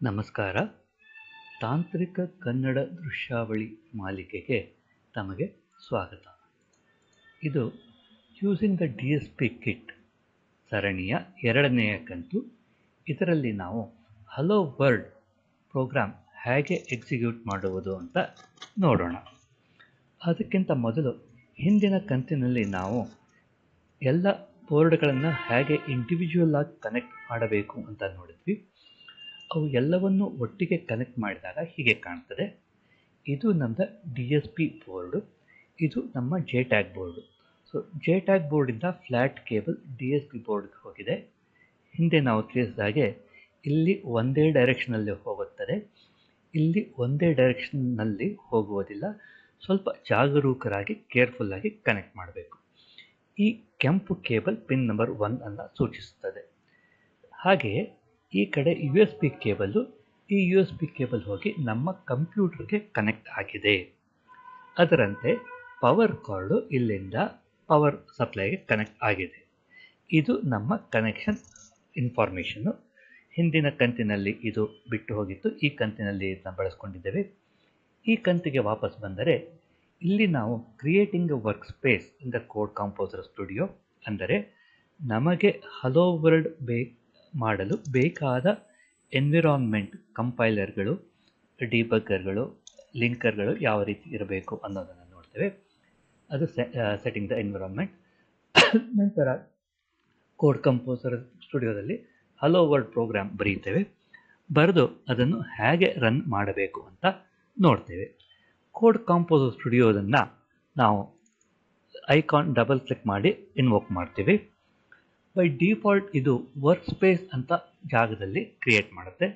ನಮಸ್ಕಾರ. ತಾಂತ್ರಿಕ ಕನ್ನಡ ದೃಶ್ಯಾವಳಿ ಮಾಲಿಕೆಗೆ ತಮಗೆ ಸ್ವಾಗತ. ಇದು ಯೂಸಿಂಗ್ ದ DSP ಕಿಟ್ ಸರಣಿಯ ಎರಡನೆಯ ಕಂತು. ಇದರಲ್ಲಿ ನಾವು ಹಲೋ ವರ್ಲ್ಡ್ ಪ್ರೋಗ್ರಾಮ್ ಹೇಗೆ ಎಕ್ಸಿಕ್ಯೂಟ್ ಮಾಡುವುದು ಅಂತ ನೋಡೋಣ. ಅದಕ್ಕಿಂತ ಮೊದಲು ಹಿಂದಿನ ಕಂತಿನಲ್ಲಿ ನಾವು ಎಲ್ಲ ಬೋರ್ಡ್ಗಳನ್ನು ಹೇಗೆ ಇಂಡಿವಿಜುವಲ್ ಆಗಿ ಕನೆಕ್ಟ್ ಮಾಡಬೇಕು ಅಂತ ನೋಡಿದ್ವಿ. ಅವು ಎಲ್ಲವನ್ನು ಒಟ್ಟಿಗೆ ಕನೆಕ್ಟ್ ಮಾಡಿದಾಗ ಹೀಗೆ ಕಾಣ್ತದೆ. ಇದು ನಮ್ಮದು DSP ಬೋರ್ಡು, ಇದು ನಮ್ಮ JTAG ಬೋರ್ಡು. ಸೊ JTAG ಬೋರ್ಡಿಂದ ಫ್ಲ್ಯಾಟ್ ಕೇಬಲ್ DSP ಬೋರ್ಡ್ಗೆ ಹೋಗಿದೆ. ಹಿಂದೆ ನಾವು ತಿಳಿಸಿದ ಹಾಗೆ ಇಲ್ಲಿ ಒಂದೇ ಡೈರೆಕ್ಷನಲ್ಲಿ ಹೋಗುತ್ತದೆ, ಇಲ್ಲಿ ಒಂದೇ ಡೈರೆಕ್ಷನ್ನಲ್ಲಿ ಹೋಗುವುದಿಲ್ಲ. ಸ್ವಲ್ಪ ಜಾಗರೂಕರಾಗಿ ಕೇರ್ಫುಲ್ಲಾಗಿ ಕನೆಕ್ಟ್ ಮಾಡಬೇಕು. ಈ ಕೆಂಪು ಕೇಬಲ್ ಪಿನ್ ನಂಬರ್ 1 ಅನ್ನು ಸೂಚಿಸುತ್ತದೆ. ಹಾಗೆಯೇ ಈ ಕಡೆ USB ಕೇಬಲ್ಲು, ಈ USB ಕೇಬಲ್ ಹೋಗಿ ನಮ್ಮ ಕಂಪ್ಯೂಟರ್ಗೆ ಕನೆಕ್ಟ್ ಆಗಿದೆ. ಅದರಂತೆ ಪವರ್ ಕಾರ್ಡು ಇಲ್ಲಿಂದ ಪವರ್ ಸಪ್ಲೈಗೆ ಕನೆಕ್ಟ್ ಆಗಿದೆ. ಇದು ನಮ್ಮ ಕನೆಕ್ಷನ್ ಇನ್ಫಾರ್ಮೇಷನ್ನು. ಹಿಂದಿನ ಕಂತಿನಲ್ಲಿ ಇದು ಬಿಟ್ಟು ಹೋಗಿತ್ತು, ಈ ಕಂತಿನಲ್ಲಿ ಇದನ್ನು ಬಳಸ್ಕೊಂಡಿದ್ದೇವೆ. ಈ ಕಂತಿಗೆ ವಾಪಸ್ ಬಂದರೆ ಇಲ್ಲಿ ನಾವು creating A work space in the code composer studio, ಅಂದರೆ ನಮಗೆ ಹಲೋ ವರ್ಲ್ಡ್ ಮಾಡಲು ಬೇಕಾದ ಎನ್ವಿರಾನ್ಮೆಂಟ್, ಕಂಪೈಲರ್ಗಳು, ಡಿಬಗ್ಗರ್ಗಳು, ಲಿಂಕರ್ಗಳು ಯಾವ ರೀತಿ ಇರಬೇಕು ಅನ್ನೋದನ್ನು ನೋಡ್ತೇವೆ. ಅದು ಸೆಟ್ಟಿಂಗ್ ದ ಎನ್ವಿರಾನ್ಮೆಂಟ್. ನಂತರ ಕೋಡ್ ಕಂಪೋಸರ್ ಸ್ಟುಡಿಯೋದಲ್ಲಿ ಹಲೋ ವರ್ಲ್ಡ್ ಪ್ರೋಗ್ರಾಮ್ ಬರೀತೇವೆ. ಬರೆದು ಅದನ್ನು ಹೇಗೆ ರನ್ ಮಾಡಬೇಕು ಅಂತ ನೋಡ್ತೇವೆ. ಕೋಡ್ ಕಂಪೋಸರ್ ಸ್ಟುಡಿಯೋದನ್ನು ನಾವು ಐಕಾನ್ ಡಬಲ್ ಕ್ಲಿಕ್ ಮಾಡಿ ಇನ್ವೋಕ್ ಮಾಡ್ತೀವಿ. ಬೈ ಡಿಫಾಲ್ಟ್ ಇದು ವರ್ಕ್ ಸ್ಪೇಸ್ ಅಂತ ಜಾಗದಲ್ಲಿ ಕ್ರಿಯೇಟ್ ಮಾಡುತ್ತೆ.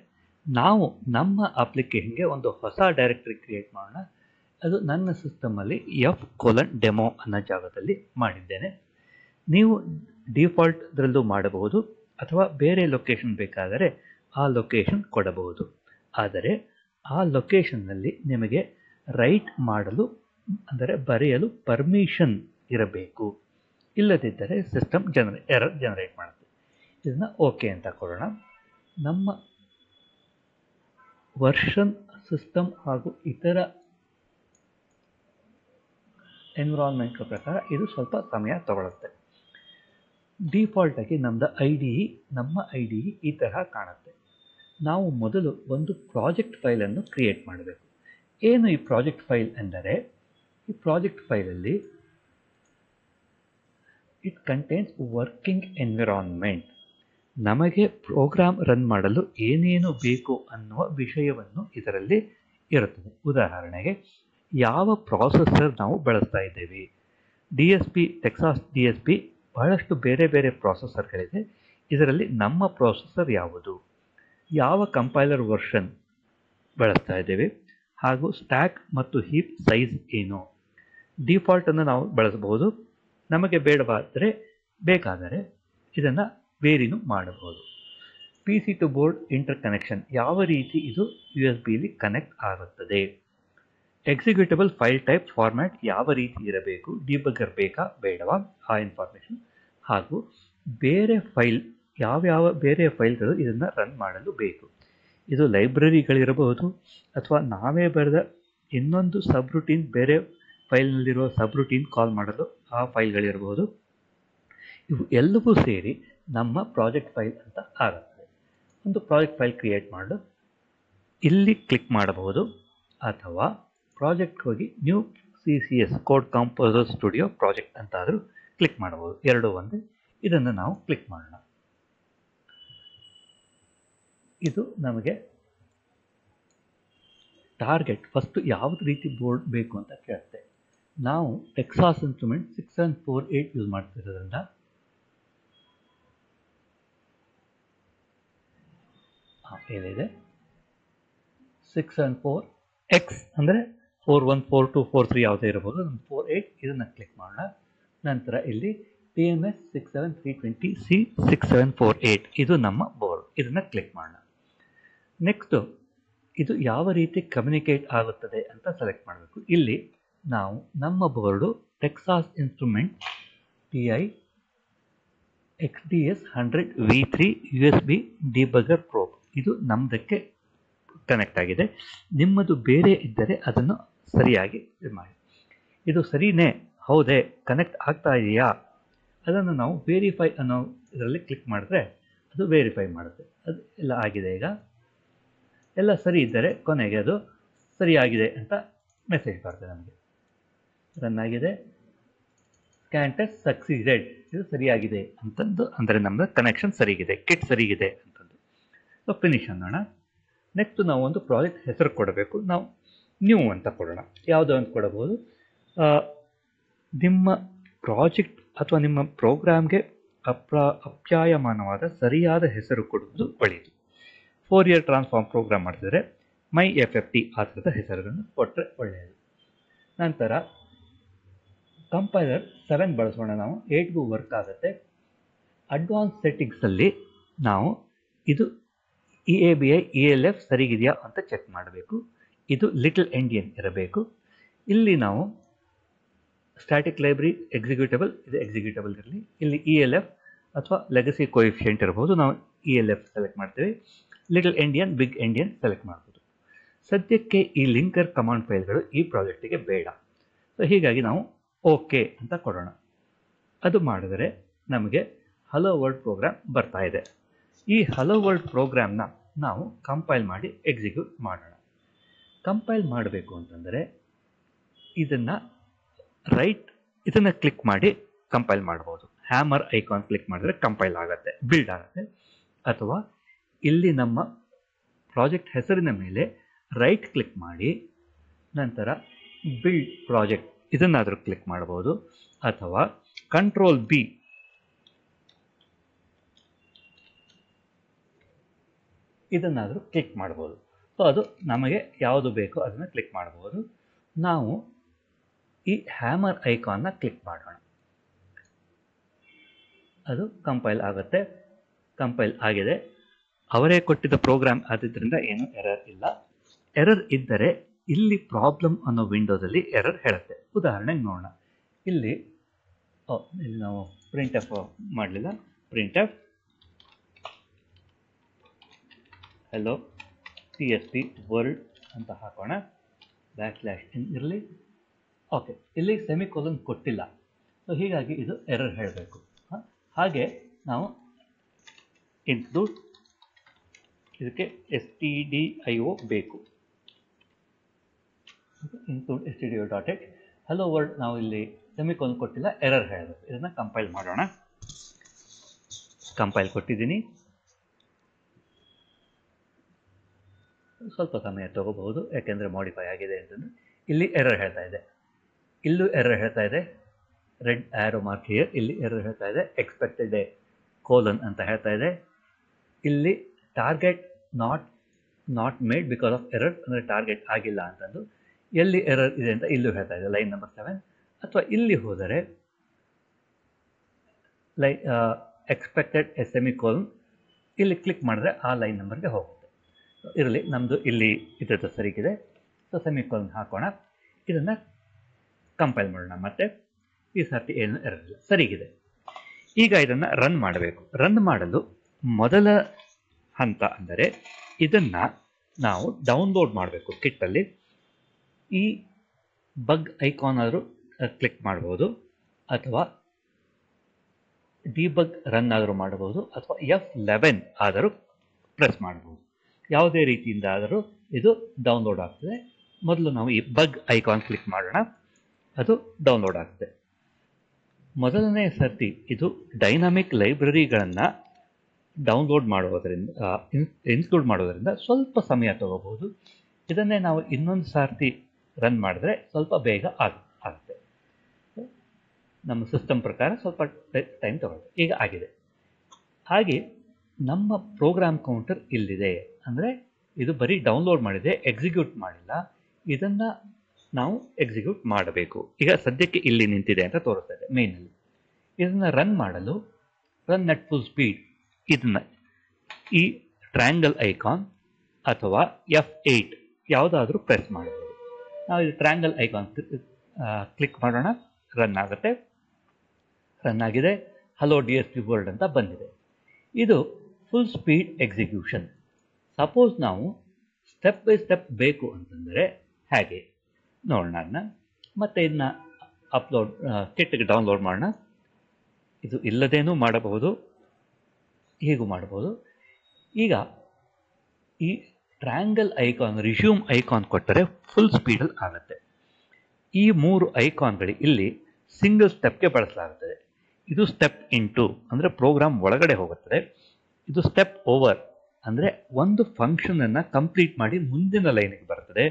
ನಾವು ನಮ್ಮ ಅಪ್ಲಿಕೇಶನ್ಗೆ ಒಂದು ಹೊಸ ಡೈರೆಕ್ಟರಿ ಕ್ರಿಯೇಟ್ ಮಾಡೋಣ. ಅದು ನನ್ನ ಸಿಸ್ಟಮಲ್ಲಿ F:\demo ಅನ್ನೋ ಜಾಗದಲ್ಲಿ ಮಾಡಿದ್ದೇನೆ. ನೀವು ಡಿಫಾಲ್ಟ್ ಅದರಲ್ಲೂ ಮಾಡಬಹುದು ಅಥವಾ ಬೇರೆ ಲೊಕೇಶನ್ ಬೇಕಾದರೆ ಆ ಲೊಕೇಶನ್ ಕೊಡಬಹುದು. ಆದರೆ ಆ ಲೊಕೇಶನ್ನಲ್ಲಿ ನಿಮಗೆ ರೈಟ್ ಮಾಡಲು, ಅಂದರೆ ಬರೆಯಲು ಪರ್ಮಿಷನ್ ಇರಬೇಕು. ಇಲ್ಲದಿದ್ದರೆ ಸಿಸ್ಟಮ್ ಎರರ್ ಜನರೇಟ್ ಮಾಡುತ್ತೆ. ಇದನ್ನು ಓಕೆ ಅಂತ ಕೊಡೋಣ. ನಮ್ಮ ವರ್ಷನ್, ಸಿಸ್ಟಮ್ ಹಾಗೂ ಇತರ ಎನ್ವಿರಾನ್ಮೆಂಟ್ ಪ್ರಕಾರ ಇದು ಸ್ವಲ್ಪ ಸಮಯ ತಗೊಳ್ಳುತ್ತೆ. ಡಿಫಾಲ್ಟಾಗಿ ನಮ್ಮ IDE ಈ ತರಹ ಕಾಣುತ್ತೆ. ನಾವು ಮೊದಲು ಒಂದು ಪ್ರಾಜೆಕ್ಟ್ ಫೈಲನ್ನು ಕ್ರಿಯೇಟ್ ಮಾಡಬೇಕು. ಏನು ಈ ಪ್ರಾಜೆಕ್ಟ್ ಫೈಲ್ ಎಂದರೆ, ಈ ಪ್ರಾಜೆಕ್ಟ್ ಫೈಲಲ್ಲಿ ಇಟ್ ಕಂಟೇನ್ಸ್ ವರ್ಕಿಂಗ್ ಎನ್ವಿರಾನ್ಮೆಂಟ್. ನಮಗೆ ಪ್ರೋಗ್ರಾಮ್ ರನ್ ಮಾಡಲು ಏನೇನು ಬೇಕು ಅನ್ನುವ ವಿಷಯವನ್ನು ಇದರಲ್ಲಿ ಇರುತ್ತದೆ. ಉದಾಹರಣೆಗೆ ಯಾವ ಪ್ರಾಸೆಸರ್ ನಾವು ಬಳಸ್ತಾ ಇದ್ದೇವೆ. ಟೆಕ್ಸಾಸ್ DSP ಬಹಳಷ್ಟು ಬೇರೆ ಬೇರೆ ಪ್ರಾಸೆಸರ್ಗಳಿದೆ. ಇದರಲ್ಲಿ ನಮ್ಮ ಪ್ರಾಸೆಸರ್ ಯಾವುದು, ಯಾವ ಕಂಪೈಲರ್ ವರ್ಷನ್ ಬಳಸ್ತಾ ಇದ್ದೇವೆ, ಹಾಗೂ ಸ್ಟ್ಯಾಕ್ ಮತ್ತು ಹೀಪ್ ಸೈಜ್ ಏನು. ಡಿಫಾಲ್ಟನ್ನು ನಾವು ಬಳಸಬಹುದು. ನಮಗೆ ಬೇಕಾದರೆ ಇದನ್ನು ವೇರಿನೂ ಮಾಡಬಹುದು. PC to board interconnection, ಯಾವ ರೀತಿ ಇದು USBಲಿ ಕನೆಕ್ಟ್ ಆಗುತ್ತದೆ. ಎಕ್ಸಿಕ್ಯೂಟಬಲ್ ಫೈಲ್ ಟೈಪ್ ಫಾರ್ಮ್ಯಾಟ್ ಯಾವ ರೀತಿ ಇರಬೇಕು, ಡಿಬಗರ್ ಬೇಕಾ ಬೇಡವಾ, ಆ ಇನ್ಫಾರ್ಮೇಷನ್. ಹಾಗೂ ಯಾವ್ಯಾವ ಬೇರೆ ಫೈಲ್ಗಳು ಇದನ್ನು ರನ್ ಮಾಡಲು ಬೇಕು. ಇದು ಲೈಬ್ರರಿಗಳಿರಬಹುದು ಅಥವಾ ನಾವೇ ಬರೆದ ಇನ್ನೊಂದು ಸಬ್ರುಟೀನ್, ಬೇರೆ ಫೈಲ್ನಲ್ಲಿರುವ ಸಬ್ರುಟೀನ್ ಕಾಲ್ ಮಾಡಲು ಆ ಫೈಲ್ಗಳಿರಬಹುದು. ಇವು ಎಲ್ಲವೂ ಸೇರಿ ನಮ್ಮ ಪ್ರಾಜೆಕ್ಟ್ ಫೈಲ್ ಅಂತ ಆಗುತ್ತದೆ. ಒಂದು ಪ್ರಾಜೆಕ್ಟ್ ಫೈಲ್ ಕ್ರಿಯೇಟ್ ಮಾಡಲು ಇಲ್ಲಿ ಕ್ಲಿಕ್ ಮಾಡಬಹುದು ಅಥವಾ ಪ್ರಾಜೆಕ್ಟ್ ಹೋಗಿ new CCS code composer studio project ಅಂತಾದರೂ ಕ್ಲಿಕ್ ಮಾಡಬಹುದು. ಎರಡೂ ಒಂದೇ. ಇದನ್ನು ನಾವು ಕ್ಲಿಕ್ ಮಾಡೋಣ. ಇದು ನಮಗೆ ಟಾರ್ಗೆಟ್. ಫಸ್ಟ್ ಯಾವ ರೀತಿ ಬೋರ್ಡ್ ಬೇಕು ಅಂತ ಕೇಳುತ್ತೆ. ನಾವು ಟೆಕ್ಸಾಸ್ ಇನ್ಸ್ಟ್ರುಮೆಂಟ್ 6748 ಯೂಸ್ ಮಾಡ್ತಿರೋದ್ರಿಂದ ಏನಿದೆ 674X ಅಂದರೆ 414243 ಯಾವುದೇ ಇರಬಹುದು. 48 ಇದನ್ನು ಕ್ಲಿಕ್ ಮಾಡೋಣ. ನಂತರ ಇಲ್ಲಿ TMS 67320C 6748 ಇದು ನಮ್ಮ ಬೋರ್ಡ್. ಇದನ್ನು ಕ್ಲಿಕ್ ಮಾಡೋಣ. ನೆಕ್ಸ್ಟು ಇದು ಯಾವ ರೀತಿ ಕಮ್ಯುನಿಕೇಟ್ ಆಗುತ್ತದೆ ಅಂತ ಸೆಲೆಕ್ಟ್ ಮಾಡಬೇಕು. ಇಲ್ಲಿ ನಾವು ನಮ್ಮ board Texas instrument TI XDS 100 V3 USB debugger probe, ಇದು ನಮ್ಮದಕ್ಕೆ ಕನೆಕ್ಟ್ ಆಗಿದೆ. ನಿಮ್ಮದು ಬೇರೆ ಇದ್ದರೆ ಅದನ್ನು ಸರಿಯಾಗಿ ಇದು ಮಾಡಿ. ಇದು ಸರಿನೇ, ಹೌದೇ, ಕನೆಕ್ಟ್ ಆಗ್ತಾ ಇದೆಯಾ, ಅದನ್ನು ನಾವು ವೆರಿಫೈ ಅನ್ನೋ ಇದರಲ್ಲಿ ಕ್ಲಿಕ್ ಮಾಡಿದ್ರೆ ಅದು ವೆರಿಫೈ ಮಾಡುತ್ತೆ. ಅದು ಎಲ್ಲ ಆಗಿದೆ. ಈಗ ಎಲ್ಲ ಸರಿ ಇದ್ದರೆ ಕೊನೆಗೆ ಅದು ಸರಿಯಾಗಿದೆ ಅಂತ ಮೆಸೇಜ್ ಬರ್ತದೆ ನಮಗೆ. ರನ್ ಆಗಿದೆ, ಸ್ಕ್ಯಾನ್ ಟೆಸ್ಟ್ ಸಕ್ಸೀಡೆಡ್, ಇದು ಸರಿಯಾಗಿದೆ ಅಂತಂದು, ಅಂದರೆ ನಮ್ಮದು ಕನೆಕ್ಷನ್ ಸರಿಗಿದೆ, ಕಿಟ್ ಸರಿಗಿದೆ ಅಂತಂದು. So finish ಅನ್ನೋಣ. ನೆಕ್ಸ್ಟ್ ನಾವು ಒಂದು ಪ್ರಾಜೆಕ್ಟ್ ಹೆಸರು ಕೊಡಬೇಕು. ನಾವು ನ್ಯೂ ಅಂತ ಕೊಡೋಣ. ಯಾವುದೋ ಅಂತ ಕೊಡಬಹುದು. ನಿಮ್ಮ ಪ್ರಾಜೆಕ್ಟ್ ಅಥವಾ ನಿಮ್ಮ ಪ್ರೋಗ್ರಾಮ್ಗೆ ಅಪ್ಯಾಯಮಾನವಾದ ಸರಿಯಾದ ಹೆಸರು ಕೊಡುವುದು ಒಳ್ಳೆಯದು. 4-year ಟ್ರಾನ್ಸ್ಫಾರ್ಮ್ ಪ್ರೋಗ್ರಾಮ್ ಮಾಡ್ತಿದ್ರೆ MyFFT ಆ ಥರದ ಹೆಸರುಗಳನ್ನು ಕೊಟ್ಟರೆ ಒಳ್ಳೆಯದು. ನಂತರ ಕಂಪೈಲರ್ 7 ಬಳಸೋಣ ನಾವು. 8ಗೂ ವರ್ಕ್ ಆಗುತ್ತೆ. ಅಡ್ವಾನ್ಸ್ ಸೆಟ್ಟಿಂಗ್ಸಲ್ಲಿ ನಾವು ಇದು EABI ELF ಸರಿಗಿದೆಯಾ ಅಂತ ಚೆಕ್ ಮಾಡಬೇಕು. ಇದು ಲಿಟಲ್ ಎಂಡಿಯನ್ ಇರಬೇಕು. ಇಲ್ಲಿ ನಾವು ಸ್ಟ್ಯಾಟಿಕ್ ಲೈಬ್ರರಿ ಎಕ್ಸಿಕ್ಯೂಟಬಲ್, ಇದು ಎಕ್ಸಿಕ್ಯೂಟಬಲ್ ಇರಲಿ. ಇಲ್ಲಿ ELF ಅಥವಾ ಲೆಗಸಿ ಕೋಎಫಿಷಿಯೆಂಟ್ ಇರಬಹುದು. ನಾವು ELF ಸೆಲೆಕ್ಟ್ ಮಾಡ್ತೀವಿ. Little endian, big endian select ಮಾಡ್ಬೋದು. ಸದ್ಯಕ್ಕೆ ಈ ಲಿಂಕರ್ ಕಮಾಂಡ್ ಫೈಲ್ಗಳು ಈ ಪ್ರಾಜೆಕ್ಟಿಗೆ ಬೇಡ. ಸೊ ಹೀಗಾಗಿ ನಾವು ಓಕೆ ಅಂತ ಕೊಡೋಣ. ಅದು ಮಾಡಿದರೆ ನಮಗೆ ಹಲೋ ವರ್ಲ್ಡ್ ಪ್ರೋಗ್ರಾಮ್ ಬರ್ತಾ ಇದೆ. ಈ ಹಲೋ ವರ್ಲ್ಡ್ ಪ್ರೋಗ್ರಾಮ್ನ ನಾವು ಕಂಪೈಲ್ ಮಾಡಿ ಎಕ್ಸಿಕ್ಯೂಟ್ ಮಾಡೋಣ. ಕಂಪೈಲ್ ಮಾಡಬೇಕು ಅಂತಂದರೆ ಇದನ್ನು ಕ್ಲಿಕ್ ಮಾಡಿ ಕಂಪೈಲ್ ಮಾಡ್ಬೋದು. ಹ್ಯಾಮರ್ ಐಕಾನ್ ಕ್ಲಿಕ್ ಮಾಡಿದ್ರೆ ಕಂಪೈಲ್ ಆಗುತ್ತೆ, ಬಿಲ್ಡ್ ಆಗುತ್ತೆ. ಅಥವಾ ಇಲ್ಲಿ ನಮ್ಮ ಪ್ರಾಜೆಕ್ಟ್ ಹೆಸರಿನ ಮೇಲೆ ರೈಟ್ ಕ್ಲಿಕ್ ಮಾಡಿ ನಂತರ ಬಿಲ್ಡ್ ಪ್ರಾಜೆಕ್ಟ್ ಇದನ್ನಾದರೂ ಕ್ಲಿಕ್ ಮಾಡ್ಬೋದು. ಅಥವಾ ಕಂಟ್ರೋಲ್ B ಇದನ್ನಾದರೂ ಕ್ಲಿಕ್ ಮಾಡ್ಬೋದು. ಸೊ ಅದು ನಮಗೆ ಯಾವುದು ಬೇಕೋ ಅದನ್ನು ಕ್ಲಿಕ್ ಮಾಡ್ಬೋದು. ನಾವು ಈ ಹ್ಯಾಮರ್ ಐಕಾನ್ನ ಕ್ಲಿಕ್ ಮಾಡೋಣ. ಅದು ಕಂಪೈಲ್ ಆಗುತ್ತೆ. ಕಂಪೈಲ್ ಆಗಿದೆ. ಅವರೇ ಕೊಟ್ಟಿದ್ದ ಪ್ರೋಗ್ರಾಮ್ ಆದ್ರಿಂದ ಏನು ಎರರ್ ಇಲ್ಲ. ಎರರ್ ಇದ್ದರೆ ಇಲ್ಲಿ ಪ್ರಾಬ್ಲಮ್ ಅನ್ನೋ ವಿಂಡೋದಲ್ಲಿ ಎರರ್ ಹೇಳುತ್ತೆ. ಉದಾಹರಣೆಗೆ ನೋಡೋಣ. ಇಲ್ಲಿ ನಾವು ಪ್ರಿಂಟ್ ಎಫ್ ಮಾಡಲಿಲ್ಲ. Print F hello TSP world ಅಂತ ಹಾಕೋಣ. /n ಇರಲಿ. ಓಕೆ, ಇಲ್ಲಿ ಸೆಮಿಕೋಲನ್ ಕೊಟ್ಟಿಲ್ಲ. ಸೊ ಹೀಗಾಗಿ ಇದು ಎರರ್ ಹೇಳಬೇಕು. ಹಾಗೆ ನಾವು ಇನ್ಕ್ಲೂಡ್ ಇದಕ್ಕೆ stdio ಬೇಕು. ಇನ್ಕ್ಲೂಡ್ stdio.h ಹಲೋ ವರ್ಲ್ಡ್ ನಾವು ಇಲ್ಲಿ ಸೆಮಿಕೋಲನ್ ಕೊಟ್ಟಿಲ್ಲ, ಎರರ್ ಹೇಳಬೇಕು. ಇದನ್ನು ಕಂಪೈಲ್ ಮಾಡೋಣ. ಕಂಪೈಲ್ ಕೊಟ್ಟಿದ್ದೀನಿ. ಸ್ವಲ್ಪ ಸಮಯ ತಗೋಬಹುದು, ಯಾಕೆಂದರೆ ಮಾಡಿಫೈ ಆಗಿದೆ ಅಂತಂದು. ಇಲ್ಲಿ ಎರರ್ ಹೇಳ್ತಾ ಇದೆ, ಇಲ್ಲೂ ಎರರ್ ಹೇಳ್ತಾ ಇದೆ. ರೆಡ್ ಆರೋ ಮಾರ್ಕ್ ಹಿಯರ್, ಇಲ್ಲಿ ಎರರ್ ಹೇಳ್ತಾ ಇದೆ. ಎಕ್ಸ್ಪೆಕ್ಟೆಡ್ ಕೋಲನ್ ಅಂತ ಹೇಳ್ತಾ ಇದೆ. ಇಲ್ಲಿ target not made because of error, ಅಂದರೆ ಟಾರ್ಗೆಟ್ ಆಗಿಲ್ಲ ಅಂತಂದು. ಎಲ್ಲಿ ಎರರ್ ಇದೆ ಅಂತ ಇಲ್ಲೂ ಹೇಳ್ತಾ ಇದೆ, ಲೈನ್ ನಂಬರ್ 7. ಅಥವಾ ಇಲ್ಲಿ ಹೋದರೆ ಎಕ್ಸ್ಪೆಕ್ಟೆಡ್ ಸೆಮಿಕೋಲನ್, ಇಲ್ಲಿ ಕ್ಲಿಕ್ ಮಾಡಿದ್ರೆ ಆ ಲೈನ್ ನಂಬರ್ಗೆ ಹೋಗುತ್ತೆ. ಇರಲಿ, ನಮ್ಮದು ಇಲ್ಲಿ ಇದ್ರದ್ದು ಸರಿಗಿದೆ. ಸೊ ಸೆಮಿಕೋಲನ್ ಹಾಕೋಣ. ಇದನ್ನು ಕಂಪೈಲ್ ಮಾಡೋಣ. ಮತ್ತೆ ಈ ಸರ್ತಿ ಏನು ಇರಲಿಲ್ಲ, ಸರಿಗಿದೆ. ಈಗ ಇದನ್ನು ರನ್ ಮಾಡಬೇಕು. ರನ್ ಮಾಡಲು ಮೊದಲ ಹಂತ ಅಂದರೆ ಇದನ್ನು ನಾವು ಡೌನ್ಲೋಡ್ ಮಾಡಬೇಕು ಕಿಟ್ಟಲ್ಲಿ. ಈ ಬಗ್ ಐಕಾನ್ ಆದರೂ ಕ್ಲಿಕ್ ಮಾಡ್ಬೋದು, ಅಥವಾ ಡಿಬಗ್ ರನ್ ಆದರೂ ಮಾಡಬಹುದು, ಅಥವಾ F11 ಆದರೂ ಪ್ರೆಸ್ ಮಾಡಬಹುದು. ಯಾವುದೇ ರೀತಿಯಿಂದ ಆದರೂ ಇದು ಡೌನ್ಲೋಡ್ ಆಗ್ತದೆ. ಮೊದಲು ನಾವು ಈ ಬಗ್ ಐಕಾನ್ ಕ್ಲಿಕ್ ಮಾಡೋಣ. ಅದು ಡೌನ್ಲೋಡ್ ಆಗುತ್ತೆ. ಮೊದಲನೇ ಸರ್ತಿ ಇದು ಡೈನಾಮಿಕ್ ಲೈಬ್ರರಿಗಳನ್ನು ಡೌನ್ಲೋಡ್ ಮಾಡೋದರಿಂದ ಇನ್ಕ್ಲೂಡ್ ಮಾಡೋದರಿಂದ ಸ್ವಲ್ಪ ಸಮಯ ತಗೋಬಹುದು. ಇದನ್ನೇ ನಾವು ಇನ್ನೊಂದು ಸರ್ತಿ ರನ್ ಮಾಡಿದ್ರೆ ಸ್ವಲ್ಪ ಬೇಗ ಆಗುತ್ತೆ. ನಮ್ಮ ಸಿಸ್ಟಮ್ ಪ್ರಕಾರ ಸ್ವಲ್ಪ ಟೈಮ್ ತಗೊಳ್ಳುತ್ತೆ. ಈಗ ಆಗಿದೆ. ಹಾಗೆ ನಮ್ಮ ಪ್ರೋಗ್ರಾಮ್ ಕೌಂಟರ್ ಇಲ್ಲಿದೆ. ಅಂದರೆ ಇದು ಬರೀ ಡೌನ್ಲೋಡ್ ಮಾಡಿದೆ, ಎಕ್ಸಿಕ್ಯೂಟ್ ಮಾಡಿಲ್ಲ. ಇದನ್ನು ನಾವು ಎಕ್ಸಿಕ್ಯೂಟ್ ಮಾಡಬೇಕು. ಈಗ ಸದ್ಯಕ್ಕೆ ಇಲ್ಲಿ ನಿಂತಿದೆ ಅಂತ ತೋರಿಸ್ತಾ ಇದೆ ಮೇನಲ್ಲಿ. ಇದನ್ನು ರನ್ ಮಾಡಲು ರನ್ ಅಟ್ ಫುಲ್ ಸ್ಪೀಡ್ ಇದನ್ನು ಈ ಟ್ರ್ಯಾಂಗಲ್ ಐಕಾನ್ ಅಥವಾ F8 ಯಾವುದಾದ್ರೂ ಪ್ರೆಸ್ ಮಾಡಬಹುದು. ನಾವು ಇದು ಟ್ರ್ಯಾಂಗಲ್ ಐಕಾನ್ ಕ್ಲಿಕ್ ಮಾಡೋಣ. ರನ್ ಆಗುತ್ತೆ. ರನ್ ಆಗಿದೆ. ಹಲೋ DSP ವರ್ಲ್ಡ್ ಅಂತ ಬಂದಿದೆ. ಇದು ಫುಲ್ ಸ್ಪೀಡ್ ಎಕ್ಸಿಕ್ಯೂಷನ್. ಸಪೋಸ್ ನಾವು ಸ್ಟೆಪ್ ಬೈ ಸ್ಟೆಪ್ ಬೇಕು ಅಂತಂದರೆ ಹೇಗೆ ನೋಡೋಣ. ಅದನ್ನ ಮತ್ತೆ ಇದನ್ನ ಕಿಟ್ಗೆ ಡೌನ್ಲೋಡ್ ಮಾಡೋಣ. ಇದು ಇಲ್ಲದೇನೂ ಮಾಡಬಹುದು, ಹೀಗೂ ಮಾಡಬಹುದು. ಈಗ ಈ ಟ್ರಯಾಂಗಲ್ ಐಕಾನ್, ರಿಸ್ಯೂಮ್ ಐಕಾನ್ ಕೊಟ್ಟರೆ ಫುಲ್ ಸ್ಪೀಡಲ್ಲಿ ಆಗುತ್ತೆ. ಈ 3 ಐಕಾನ್ಗಳು ಇಲ್ಲಿ ಸಿಂಗಲ್ ಸ್ಟೆಪ್ಗೆ ಬಳಸಲಾಗುತ್ತದೆ. ಇದು ಸ್ಟೆಪ್ ಇಂಟು ಅಂದರೆ ಪ್ರೋಗ್ರಾಮ್ ಒಳಗಡೆ ಹೋಗುತ್ತದೆ. ಇದು ಸ್ಟೆಪ್ ಓವರ್ ಅಂದರೆ ಒಂದು ಫಂಕ್ಷನನ್ನು ಕಂಪ್ಲೀಟ್ ಮಾಡಿ ಮುಂದಿನ ಲೈನಿಗೆ ಬರ್ತದೆ.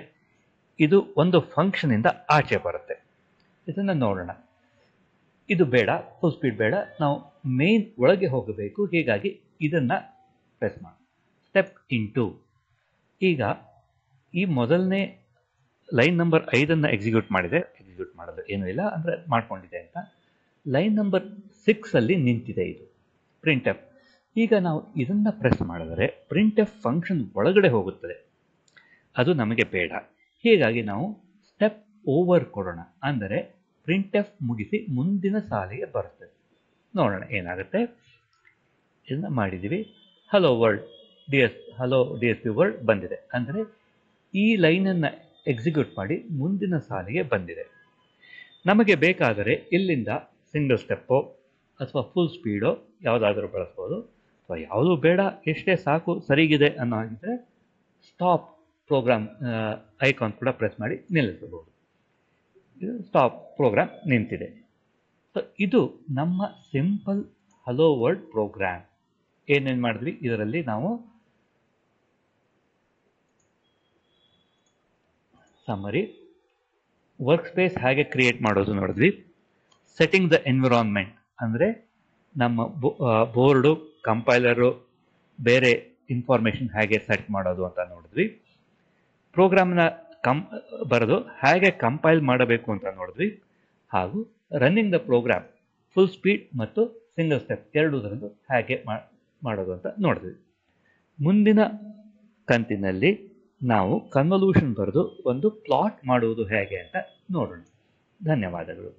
ಇದು ಒಂದು ಫಂಕ್ಷನಿಂದ ಆಚೆ ಬರುತ್ತೆ. ಇದನ್ನು ನೋಡೋಣ. ಇದು ಬೇಡ, ಫುಲ್ ಸ್ಪೀಡ್ ಬೇಡ, ನಾವು ಮೇನ್ ಒಳಗೆ ಹೋಗಬೇಕು. ಹೀಗಾಗಿ ಇದನ್ನು ಪ್ರೆಸ್ ಮಾಡಿ ಸ್ಟೆಪ್ ಇಂಟು. ಈಗ ಈ ಮೊದಲನೇ ಲೈನ್ ನಂಬರ್ 5 ಎಕ್ಸಿಕ್ಯೂಟ್ ಮಾಡೋದು ಏನೂ ಇಲ್ಲ, ಅಂದರೆ ಮಾಡ್ಕೊಂಡಿದೆ ಅಂತ. ಲೈನ್ ನಂಬರ್ 6 ನಿಂತಿದೆ ಇದು ಪ್ರಿಂಟ್ ಎಫ್. ಈಗ ನಾವು ಇದನ್ನು ಪ್ರೆಸ್ ಮಾಡಿದರೆ ಪ್ರಿಂಟ್ ಎಫ್ ಫಂಕ್ಷನ್ ಒಳಗಡೆ ಹೋಗುತ್ತದೆ. ಅದು ನಮಗೆ ಬೇಡ. ಹೀಗಾಗಿ ನಾವು ಸ್ಟೆಪ್ ಓವರ್ ಕೊಡೋಣ, ಅಂದರೆ ಪ್ರಿಂಟ್ ಎಫ್ ಮುಗಿಸಿ ಮುಂದಿನ ಸಾಲಿಗೆ ಬರ್ತದೆ. ನೋಡೋಣ ಏನಾಗುತ್ತೆ. ಇದನ್ನು ಮಾಡಿದ್ದೀವಿ. Hello D S P word ಬಂದಿದೆ, ಅಂದರೆ ಈ ಲೈನನ್ನು ಎಕ್ಸಿಕ್ಯೂಟ್ ಮಾಡಿ ಮುಂದಿನ ಸಾಲಿಗೆ ಬಂದಿದೆ. ನಮಗೆ ಬೇಕಾದರೆ ಇಲ್ಲಿಂದ ಸಿಂಗಲ್ ಸ್ಟೆಪ್ಪೋ ಅಥವಾ ಫುಲ್ ಸ್ಪೀಡೋ ಯಾವುದಾದ್ರೂ ಬಳಸ್ಬೋದು, ಅಥವಾ ಯಾವುದೂ ಬೇಡ, ಎಷ್ಟೇ ಸಾಕು ಸರಿಗಿದೆ ಅನ್ನೋ ಹಾಗಿದ್ರೆ ಸ್ಟಾಪ್ ಪ್ರೋಗ್ರಾಮ್ ಐಕಾನ್ ಕೂಡ ಪ್ರೆಸ್ ಮಾಡಿ ನಿಲ್ಲಿಸಬಹುದು. ಇದು ಸ್ಟಾಪ್ ಪ್ರೋಗ್ರಾಮ್ ನಿಂತಿದೆ. ಸೊ ಇದು ನಮ್ಮ ಸಿಂಪಲ್ ಹಲೋ ವರ್ಲ್ಡ್ ಪ್ರೋಗ್ರಾಮ್. ಏನೇನು ಮಾಡಿದ್ವಿ ಇದರಲ್ಲಿ ನಾವು ಸಮ್ಮರಿ, ವರ್ಕ್ ಸ್ಪೇಸ್ ಹೇಗೆ ಕ್ರಿಯೇಟ್ ಮಾಡೋದು ನೋಡಿದ್ವಿ. ಸೆಟ್ಟಿಂಗ್ ದ ಎನ್ವಿರಾನ್ಮೆಂಟ್ ಅಂದರೆ ನಮ್ಮ ಬೋರ್ಡು, ಕಂಪೈಲರು, ಬೇರೆ ಇನ್ಫಾರ್ಮೇಷನ್ ಹೇಗೆ ಸೆಟ್ ಮಾಡೋದು ಅಂತ ನೋಡಿದ್ವಿ. ಪ್ರೋಗ್ರಾಮ್ನ ಬರೆದು ಹೇಗೆ ಕಂಪೈಲ್ ಮಾಡಬೇಕು ಅಂತ ನೋಡಿದ್ವಿ. ಹಾಗೂ running the program full speed ಮತ್ತು ಸಿಂಗಲ್ ಸ್ಟೆಪ್ ಎರಡೂದರದ್ದು ಹೇಗೆ ಮಾಡೋದು ಅಂತ ನೋಡಿದ್ವಿ. ಮುಂದಿನ ಕಂತಿನಲ್ಲಿ ನಾವು ಕನ್ವಲ್ಯೂಷನ್ ಬರೆದು ಒಂದು ಪ್ಲಾಟ್ ಮಾಡುವುದು ಹೇಗೆ ಅಂತ ನೋಡೋಣ. ಧನ್ಯವಾದಗಳು.